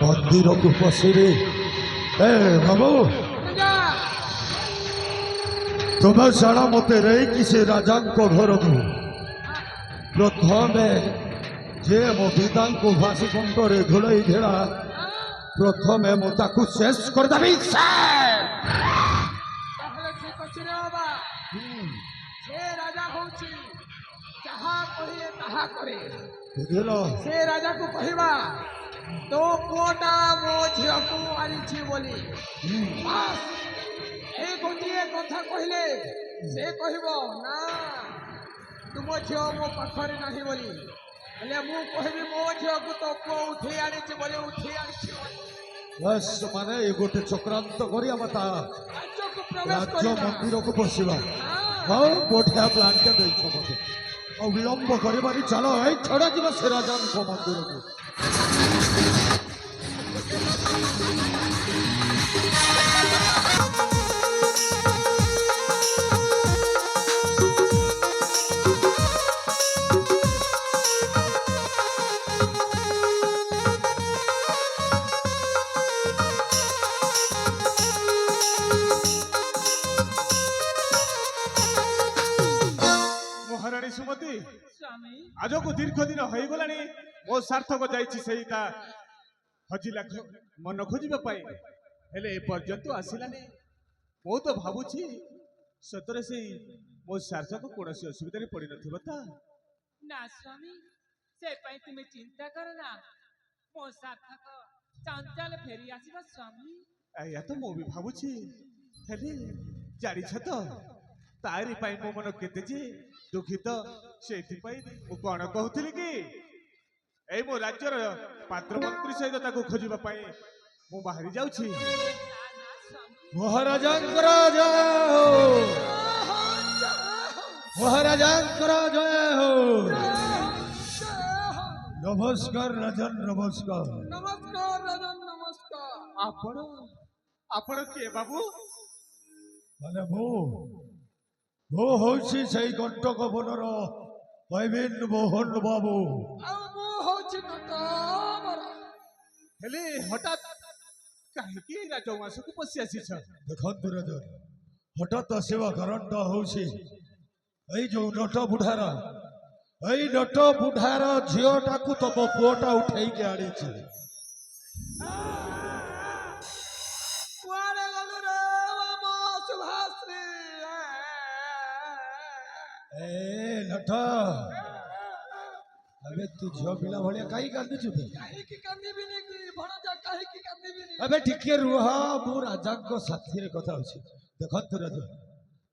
मंदिर को पशिरे ए बाबू तुम्हें सारा मत रही किसी राजा को घर को प्रथम जे मो पिता को भाषी कंठरे घोड़ई घेरा प्रथम मुझे शेष करदेवी से राजा को कहवा तो पुओटा मो झील को आनी बोली बस ए गोटे कथा कहले से कहबो ना तुम झील मो पाखरे नहीं बोली हेले मु कहबी मो झील को तो पुओ उठी आनी बोली उठी आनी बस माने ये गोटे चक्रांत करिया मता राज्य मंदिर को पशिबा हाँ बढ़िया प्लान के देखो मते अविलंब कर चलो छड़ा जी से राजा मंदिर को महाराणी सुमति आज को दीर्घ दिन हो गला मो सार्थक जाता हजिला मन खोजापी हेले एपर्यंत आसलानी मु तो भावुची सतरे से मो सार्थक कौन असुविधा पड़ ना ना स्वामी से तुम्हें चिंता कर ना मो सार्थक चंचल फेरी आसीबा स्वामी या तो मु भी भावुची हेले जानिछ तो तारी पाई मो मन केते जे दुखित से कौन कहूली कि ए मो राज्यर पात्र मंत्री सहित ताको खोजिबा पाई मु बाहरी जाउछि महाराजा जय हो महाराजा जय हो नमस्कार राजन नमस्कार नमस्कार राजन नमस्कार आपण आपण के बाबू माने वो होछि सही कंटक बनर पैबिन मोहन बाबू हेले हठात कहीं राजवास को पशि आसी देखु राजन हठात आसवा कारण होछि जो नट बुढ़ार नट बुढ़ार झीटा को तुम पुओटा उठे आनी नट अबे तू झील पिला भाया कहीं कांदुचु अबे टिके रुह मु राजा साथी रे कथा होछि देखंतु राजा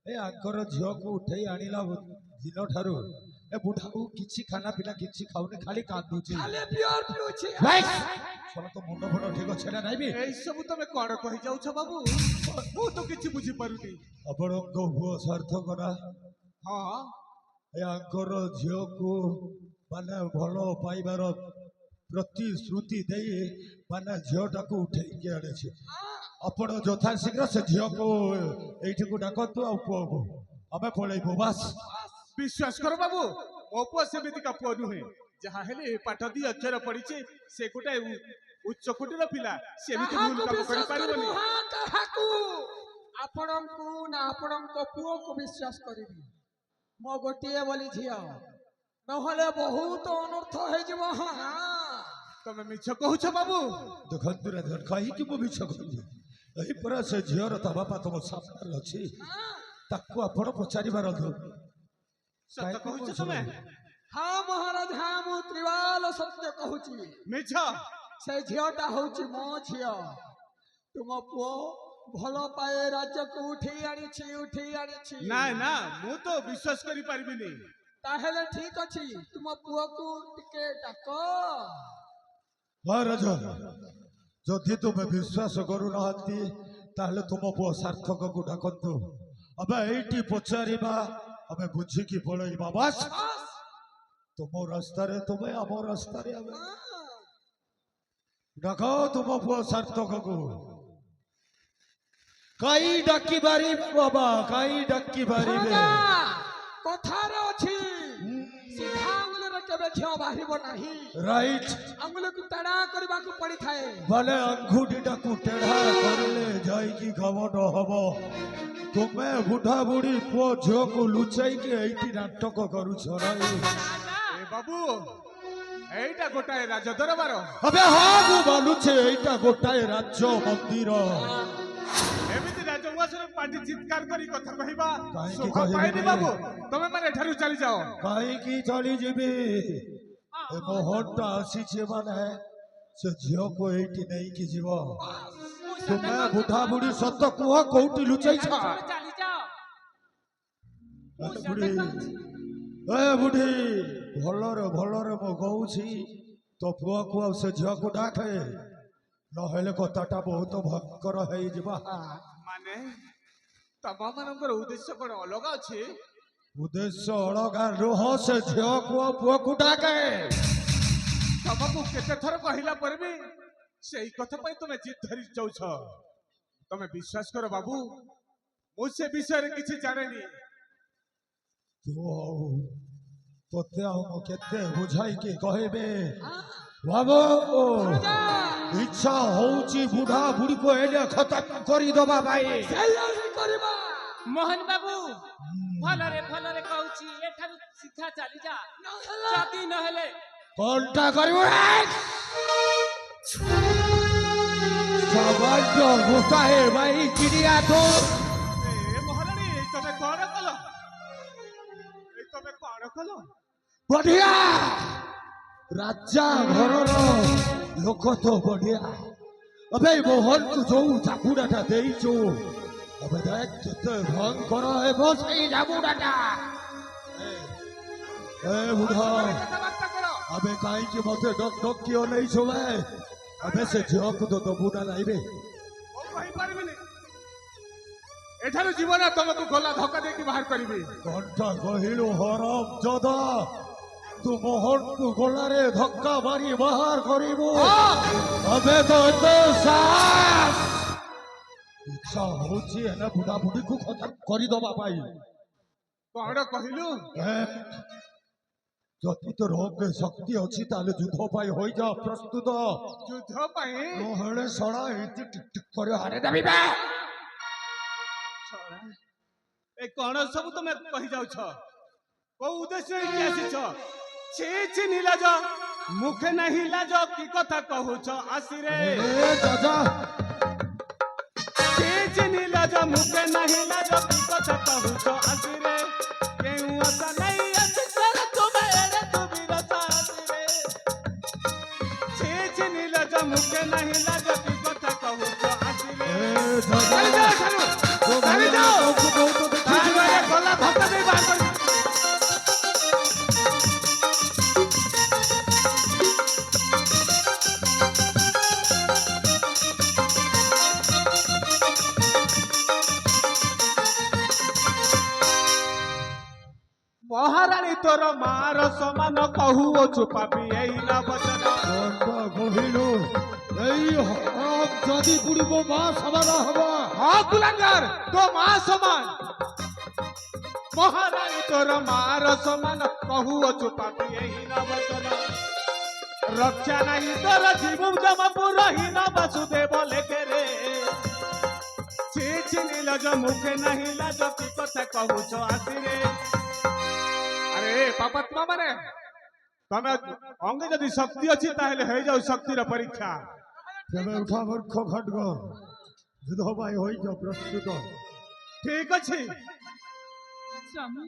ए आकर झील को उठे आनिला दिन ठारू ए बुढ़ा को किछि खाना पीना किछि खाउनी खाली कांदुछि खाली बियर पिउछि चलो तो मुंड फुंड ठीक अच्छे ना नहीं भी ए सब तमे कोन कहि जाउ छ बाबू मु तो किछि बुझी पारुनी आपण को हुआ सार्थक ना हां ए आकर झील को माने भलो पाइबार प्रतिश्रुति दे माने झीलटा को उठे आने आपण यथा शीघ्र से झील को एठी को डाकतु आ पुओ को आमे पळैबो बस विश्वास कर बाबू मो पुओ सेमिति का पुओ नुहे जहाँ हेले पाठ दी अक्षर पढ़ी से गोटे उच्च कोटीर पिला सेमिति भूल काम करि पारिबनी आपणको ना आपणको पुओ को विश्वास करिबी मो गोटिए बोली झिया नहले बहुत अनर्थ है जीव तमे मिछ कहू छ बाबू देखंतु राजन कहि कि मो मिछ कहू एही पर से झियर ता बापा तुम सामने अछि ताको आपण पचारिबार दो सत्य कहू छ तमे हाँ महाराज हाँ मु त्रिवाल सत्य कहू छी मिछ से झियटा होची मो झिय तुम पुओ भलो पाए राज्य को उठी आनी छी ना ना मु तो विश्वास करि पारिबिनी ताहेले ठीक अछि तुम पुओ को टिके डाको महाराज जदि तुम विश्वास करू नहंती ताहले तुम पुओ सार्थक को डाकंतु अबे एठी पचारिबा अबे बुझी की पळैबा बस तुम रास्ता रे तुम आम रास्ता रे अबे डाको तुम पुओ सार्थक को कई डाकी बारी बाबा कई डाकी बारी कथार अछि सीधा आंगुल କେବେ ଝିଅ ବାହାରିବ ନାହିଁ। ରାଇଟ୍ ଆଙ୍ଗୁଳିକୁ ତେଢ଼ା କରିବାକୁ ପଡିଥାଏ। ବୋଲେ ଆଙ୍ଗୁଠିଟାକୁ ତେଢା କରିଲେ ଯାଇକି ଖବର ହବ। ତୁମେ ବୁଢା ବୁଢୀ ପୁଅ ଝିଅକୁ ଲୁଚାଇକି ଏଇଠି ନାଟକ କରୁଛ ନାଇଁ? ରାଜା ଏ ବାବୁ ଏଇଟା ଗୋଟାଏ ରାଜ ଦରବାର। ଆବେ ହଁ ମୁଁ ମାନୁଛି ଏଇଟା ଗୋଟାଏ ରାଜ୍ୟ ମନ୍ଦିର। ଏମିତି ରାଜଉଆସରେ ପାଟି ଚିତ୍କାର କରି କଥା କହିବା କାହିଁକି ଶୋଭା ପାଏନି କହିବିନି? ବାବୁ। ତମେ ମାନେ ଏଠାରୁ ଚାଲିଯାଅ। କାହିଁକି ଚାଲିଯିବି? ଏ ମୋହନଟା ଆସିଛି ମାନେ ସେ ଝିଅକୁ ଏଇଠି ନେଇକି ଯିବ। ତୁମେ ବୁଢା ବୁଢୀ ସତ କୁହ କୋଉଠି ଲୁଚାଇଛ? ଚାଲିଯାଅ। ମୁଁ ସତ ବୁଢୀ କହୁଛି। ଏ ବୁଢୀ ଭଲରେ ଭଲରେ ମୁଁ କହୁଛି ତୋ ପୁଅକୁ ଆଉ ସେ ଝିଅକୁ ଡାକେ, ନହେଲେ କଥାଟା ବହୁତ ଭୟଙ୍କର ହେଇଯିବ। ମାନେ ତମ ମାନଙ୍କର ଉଦ୍ଦେଶ୍ୟ କଣ ଅଲଗା ଅଛି? ଉଦ୍ଦେଶ୍ୟ ଅଲଗା ରୁହ, ସେ ଝିଅକୁ ଆଉ ପୁଅକୁ ଡାକେ। ତମକୁ କେତେ ଥର କହିଲା ପରେ ବି ସେଇ କଥା ପାଇଁ ତମେ ଜିଦ୍ ଧରି ଯାଉଛ। ତମେ ବିଶ୍ୱାସ କର ବାବୁ, ମୁଁ ସେ ବିଷୟରେ କିଛି ଜାଣେନି। ତୁ ଆଉ ତୋତେ ଆଉ ମୁଁ କେତେ ବୁଝାଇକି କହିବି ବାବୁ? ଇଚ୍ଛା ହଉଛି ବୁଢା ବୁଢୀକୁ ଏଇନେ ଖତମ କରିଦବା ପାଇଁ। ସେଇଆ ହିଁ କରିବା। ମୋହନ ବାବୁ ଭଲରେ ଭଲରେ କହୁଛି ଏଠାରୁ ସିଧା ଚାଲିଯା। ଯଦି ନହେଲେ କଣଟା କରିବୁ? ସବାଜ ଗୋଟାଏ ଭାଇ ଚିଡ଼ିଆ ତ ଏ ମହାରାଣୀ ତମେ କଣ କଲ? ତମେ କଣ କଲ? ବଢିଆ ରାଜା ଘରର ଲୋକ ତ ବଢିଆ। ଏବେ ମୋହନକୁ ଯୋଉ ଜାବୁଡାଟା ଦେଇଛୁ, ଏବେ ଦେଖ କେତେ ଭୟଙ୍କର ହେବ ସେଇ ଜାବୁଡାଟା। ଏ ବୁଢା କଥାବାର୍ତ୍ତା କର। ଏବେ କାହିଁକି ମତେ ଡକ୍ ଡକ୍ କିଏ ଅନେଇଛୁ? ଏବେ ସେ ଝିଅକୁ ତ ଦବୁ ନା ନାଇଁବେ? ମୁଁ କହିପାରିବିନି। ଏଠାରୁ ଜୀବନ ତମକୁ ଗଲା ଧକ୍କା ଦେଇକି ବାହାର କରିବି। ଘଣ୍ଟା କହିଲୁ ହରମ ଜଦା, ତୁ ମୋହନକୁ ଗଳାରେ ଧକ୍କା ମାରି ବାହାର କରିବୁ? ଏବେ ତ ଏତେ ସାହସ! ଇଚ୍ଛା ହଉଛି ଏନା ବୁଢା ବୁଢୀକୁ ଖତମ କରିଦବା ପାଇଁ। କଣ କହିଲୁ? ଯଦି ତୋର ଅଙ୍ଗେ ଶକ୍ତି ଅଛି ତାହେଲେ ଯୁଦ୍ଧ ପାଇଁ ହୋଇଯା ପ୍ରସ୍ତୁତ, ଯୁଦ୍ଧ ପାଇଁ? ନହେଲେ ଶଳା ଏଇଠି ଟିକ୍ ଟିକ୍ କରି ହାରିଦେବି ବେ। ଏ କଣ ସବୁ ତମେ କହି ଯାଉଛ? କୋଉ ଉଦ୍ଦେଶ୍ୟ ନେଇକି ଆସିଛ? ଛି ଛି ନିଲାଜ, ମୁଖେ ନାହିଁ ଲାଜ, କି କଥା କହୁଛ ଆସିରେ? ଏ ଦାଦା ଛି ଛି ନିଲାଜ, ମୁଖେ ନାହିଁ ଲାଜ, କି କଥା କହୁଛ ଆସିରେ? କେଉଁ ଆଶା ନାହିଁ ଅଛି ତୋର, ତୁମେ ଏଡ଼େ ଦୁବିରତା ଆସିରେ? ଛି ଛି ନିଲାଜ, ମୁଖେ ନାହିଁ ଲାଜ, କି କଥା କହୁଛ ଆସିରେ? ଚାଲିଯାଅ ଏଠାରୁ, ଚାଲିଯାଅ। ତାହେଲେ ଗଲା ଧକ୍କା ଦେଇ ବାହାର କରିବି। ମହାରାଣୀ ତୋର ମାର ସମାନ କହୁଅଛୁ ପାପି ଏଇ ନା ବଚନ। କହିଲୁ ଏଇ ହରମ ଯଦି ବୁଢୀ ମୋ ମା ସମାନ ହବ? ହଁ କୁଲାଙ୍ଗର, ତୋ ମା ସମାନ। ମହାରାଣୀ ତୋର ମାର ସମାନ କହୁଅଛୁ ପାପି ଏଇ ନା ବଚନ। ରକ୍ଷା ନାହିଁ ତୋର ଜୀବୁ ଜମପୁର ହୀନ ବାସୁଦେବ ଲେଖେରେ। ଛି ଛି ନିଲଜ, ମୁଖେ ନାହିଁ ଲାଜ, କି କଥା କହୁଛ ଆସିରେ? ଆରେ ପାପାତ୍ମା ମାନେ, ତମେ ଅଙ୍ଗେ ଯଦି ଶକ୍ତି ଅଛି ତାହେଲେ ହେଇଯାଉ ଶକ୍ତିର ପରୀକ୍ଷା। ତେବେ ଉଠା ମୂର୍ଖ ଖଡ୍ଗ, ଯୁଦ୍ଧ ପାଇଁ ହୋଇଯା ପ୍ରସ୍ତୁତ। ଠିକ ଅଛି। ସ୍ୱାମୀ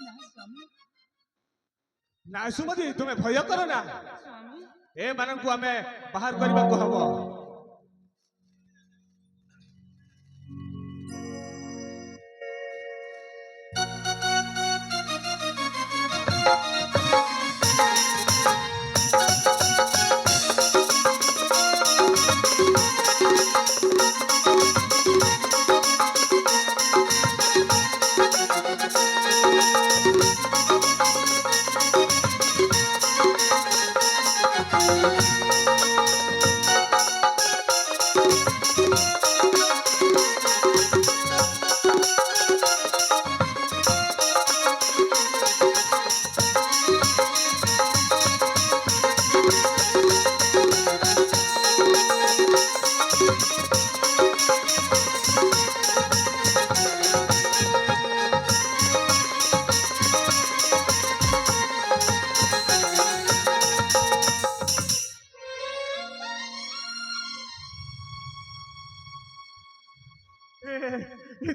ନା ସ୍ୱାମୀ ନା ସୁମତି, ତୁମେ ଭୟ କର ନା। ସ୍ୱାମୀ ଏମାନଙ୍କୁ ଆମେ ବାହାର କରିବାକୁ ହବ।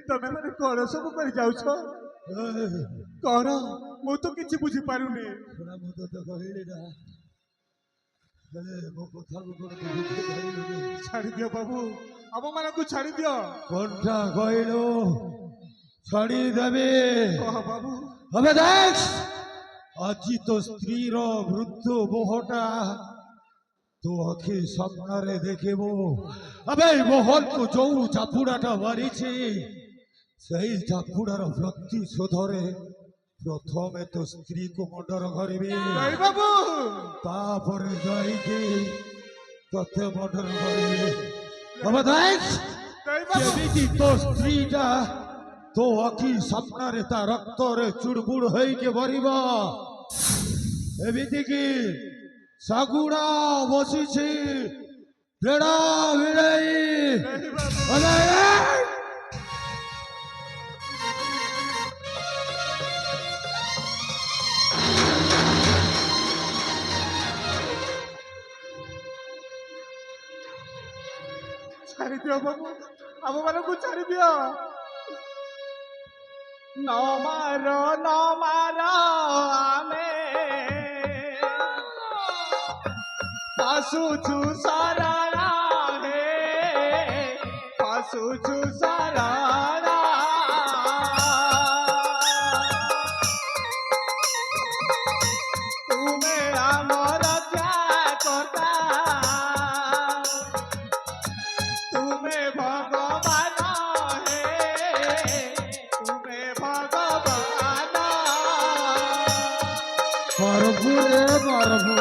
ତମେ ମାନେ କଣ ସବୁ କରି ଯାଉଛ? କଣ ମୁଁ ତ କିଛି ବୁଝିପାରୁନି। ଶୁଣା ମୁଁ ତତେ କହିଲି ନା ହେଲେ ମୋ କଥାକୁ କଣ ତୁ ବୁଝିପାରିଲୁନି? ଛାଡି ଦିଅ ବାବୁ, ଆମ ମାନଙ୍କୁ ଛାଡି ଦିଅ। କଣ୍ଟା କହିଲୁ ଛାଡ଼ିଦେବି। କହ ବାବୁ। હવે દેખ ଆଜି તો ସ୍ତ୍ରୀର ମୃତ୍ୟୁ ମୋହଟା ତୁ ଆଖି ସାମ୍ନାରେ ଦେଖିବୁ। ଏବେ ମୋହନକୁ ଯୋଉ ଚାପୁଡ଼ାଟା ମାରିଛି ସେଇ ଚାପୁଡ଼ାର ପ୍ରତିଶୋଧରେ ପ୍ରଥମେ ତ ସ୍ତ୍ରୀକୁ ମର୍ଡର କରିବି, ଜୟ ବାବୁ। ତାପରେ ଯାଇକି ତତେ ମର୍ଡର କରିବି। ଏବେ ଦେଖ ଜୟ ବାବୁ। କେମିତି ତୋ ସ୍ତ୍ରୀଟା ତୋ ଆଖି ସାମ୍ନାରେ ତା ରକ୍ତରେ ଚୁଡ଼ବୁଡ଼ ହେଇକି ମରିବ। ଏମିତିକି ଶାଗୁଡ଼ା ବସିଛି ବେଡ଼ା ଭିଡ଼େଇ। ଜୟ ବାବୁ। ଅଲେ ଛାଡି ଦିଅ ବାବୁ, ଆମ ମାନଙ୍କୁ ଛାଡି ଦିଅ। ନ ମାର ନ ମାର ଆମେ ଆସୁଛୁ ଶରଣ ହେ, ଆସୁଛୁ ଶରଣ। ତୁମେ ଆମର ତ୍ୟାଗକର୍ତ୍ତା, ତୁମେ ଭଗବାନ ହେ, ତୁମେ ଭଗବାନ। ମାରବୁ ରେ ମାରବୁ।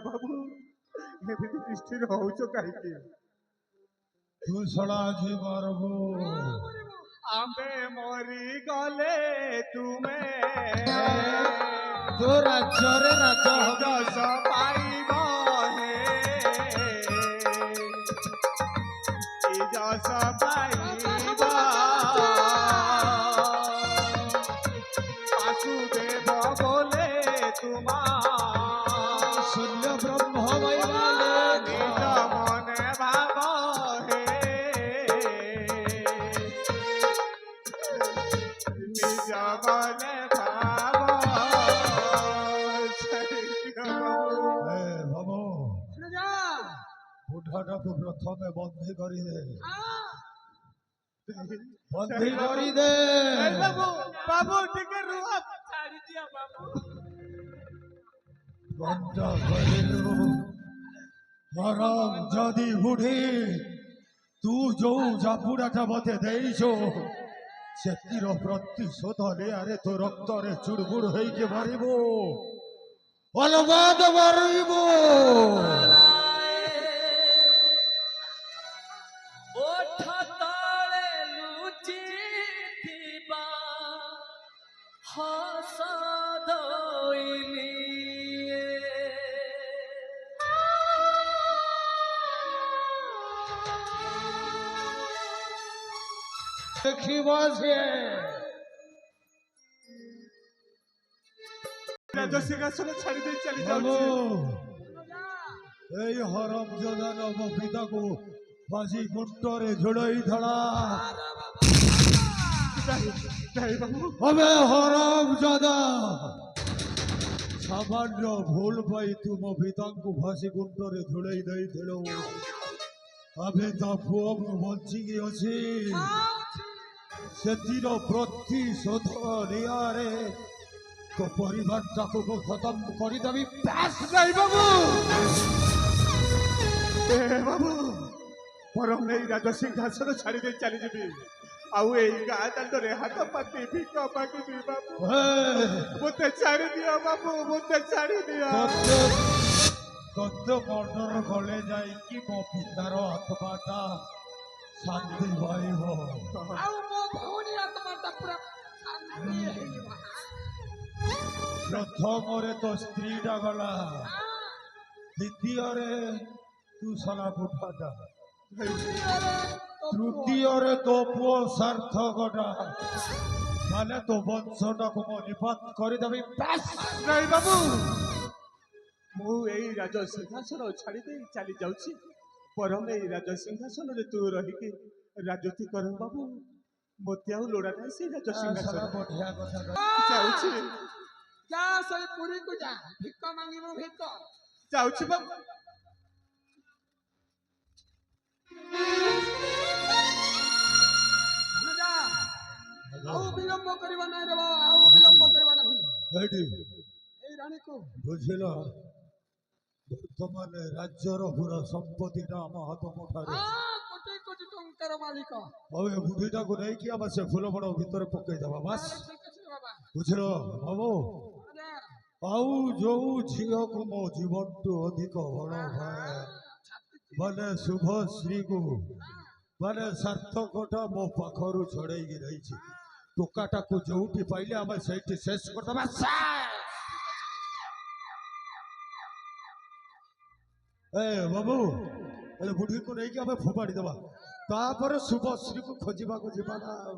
ବାବୁ ଏମିତି ଦୃଷ୍ଟିରେ ହଉଛ କାହିଁକି? ତୁ ଶଳା ଆଜି ମାରବୁ। ଆମ୍ଭେ ମରିଗଲେ ତୁମେ ତୋ ରାଜ୍ୟରେ ରାଜା ହବ। ଯଶ ପାଇବ ହେ, ଯଶ ପାଇବ। ବାସୁଦେବ ବୋଲେ ତୁମା ଶୂନ୍ୟ ବ୍ରହ୍ମ ବୈବାଲେ ନିଜ ମନେ ଭାବ ହେ, ନିଜ ମନେ ଭାବ। ଏ ବାବୁ ବୁଢ଼ାଟାକୁ ପ୍ରଥମେ ବନ୍ଦୀ କରିଦେ। ବନ୍ଦୀ କରିଦେ। ବାବୁ ବାବୁ ଟିକେ ରୁହ। ଛାଡ଼ି ଦିଅ ବାବୁ। କଣ୍ଟା କହିଲୁ ହରମ ଯଦି ବୁଢ଼ୀ ତୁ ଯୋଉ ଚାପୁଡ଼ାଟା ମତେ ଦେଇଛୁ ସେଥିର ପ୍ରତିଶୋଧ ନିଆରେ ତୋ ରକ୍ତରେ ଚୁଡ଼ବୁଡ଼ ହେଇକି ମରିବୁ। ଅଲବାଦ ମରିବୁ। ଓଠ ତଳେ ଲୁଚିଥିବା ହସ ଦଇନିଏ। ଦେଖିବ ସିଏ ରାଜସିଂହାସନ ଛାଡ଼ି ଦେଇ ଚାଲି ବାବୁ ଯାଉଛି। ଏଇ ହରମ ଯୋଦାନ ମୋ ପିତାକୁ ଫାଶୀ କୁଣ୍ଟରେ ଝୁଲଇ ଧଳା। ଜୟ ବାବୁ। હવે હરામ જાદા સામાન્ય ભૂલ પાઈ તું ମୋ ପିତାଙ୍କୁ ଫାଶୀ କୁଣ୍ଡରେ ଝୁଲେଇ ଦେଇଥିଲୁ। ଏବେ ତା ପୁଅ ବଞ୍ଚିକି ଅଛି। ସେଥିର ପ୍ରତିଶୋଧ ନିଆରେ ତୋ ପରିବାରଟାକୁ ମୁଁ ଖତମ କରିଦେବି। ଜୟ ବାବୁ। ଏ ବାବୁ ବରଂ ନେଇ ରାଜସିଂହାସନ ଛାଡ଼ି ଦେଇ ଚାଲିଯିବି, ଆଉ ଏଇ ଗାଁ ଦାଣ୍ଡରେ ହାତ ପାତି ଭିକ ମାଗିବି। ବାବୁ ମୋତେ ଛାଡ଼ି ଦିଅ, ବାବୁ ମୋତେ ଛାଡ଼ି ଦିଅ। ସତ୍ୟ ମର୍ଡର କଲେ ଯାଇକି ମୋ ପିତାର ଆତ୍ମାଟା ଶାନ୍ତି ପାଇବ। ଆଉ ମୋ ଭଉଣୀ ଆତ୍ମାଟା ପୁରା ଶାନ୍ତି ହେଇଯିବ। ପ୍ରଥମରେ ତୋ ସ୍ତ୍ରୀଟା ଗଲା, ଦ୍ୱିତୀୟରେ ତୁ ଶଳା ବୁଢ଼ାଟା, ତୃତୀୟରେ ତୋ ପୁଅ ସାର୍ଥକଟା। ମାନେ ତୋ ବଂଶଟାକୁ ମୁଁ ନିପାତ କରିଦେବି। ନାଇଁ ବାବୁ, ମୁଁ ଏଇ ରାଜ ସିଂହାସନ ଛାଡ଼ି ଦେଇ ଚାଲି ଯାଉଛି। ବରଂ ଏଇ ରାଜ ସିଂହାସନରେ ତୁ ରହିକି ରାଜୁତି କର ବାବୁ। ମୋତେ ଆଉ ଲୋଡ଼ା ନାହିଁ ସେଇ ରାଜ ଶଳା ସିଂହାସନ। ବଢିଆ କଥା ଯାଉଛି ଯା ସେଇ ପୁରୀକୁ ଯା, ଭିକ ମାଗିବୁ ଭିକ। ଯାଉଛି ବାବୁ। ଯା, ଆଉ ବିଳମ୍ବ କରିବା ନାହିଁ ରେ ବାବା, ଆଉ ବିଳମ୍ବ କରିବା ନାହିଁ। ଏଇଠି ଏଇ ରାଣୀକୁ ବୁଝିଲ, ବର୍ତ୍ତମାନ ରାଜ୍ୟର ପୁରା ସମ୍ପତ୍ତିଟା ଆମ ହାତ ମୁଠାରେ। କୋଟି କୋଟି ଟଙ୍କାର ମାଲିକ। ଆଉ ଏ ବୁଢ଼ୀଟାକୁ ନେଇକି ଆମେ ସେ ଫୁଲ ବଣ ଭିତରେ ପକେଇଦବା ବାସ୍। ଠିକ ଅଛି ବାବା। ବୁଝିଲ ବାବୁ। ଯା, ଆଉ ଯୋଉ ଝିଅକୁ ମୋ ଜୀବନଠୁ ଅଧିକ ଭଲ ପାଏ, ମାନେ ଶୁଭଶ୍ରୀକୁ, ମାନେ ସାର୍ଥକଟା ମୋ ପାଖରୁ ଛଡ଼େଇକି ନେଇଛି। ଟୋକାଟାକୁ ଯୋଉଠି ପାଇଲେ ଆମେ ସେଇଠି ଶେଷ କରିଦେବା। ଏ ବାବୁ, ଏ ବୁଢ଼ୀକୁ ନେଇକି ଆମେ ଫୋପାଡ଼ି ଦେବା, ତାପରେ ଶୁଭଶ୍ରୀକୁ ଖୋଜିବାକୁ ଯିବା ନା ଆଉ।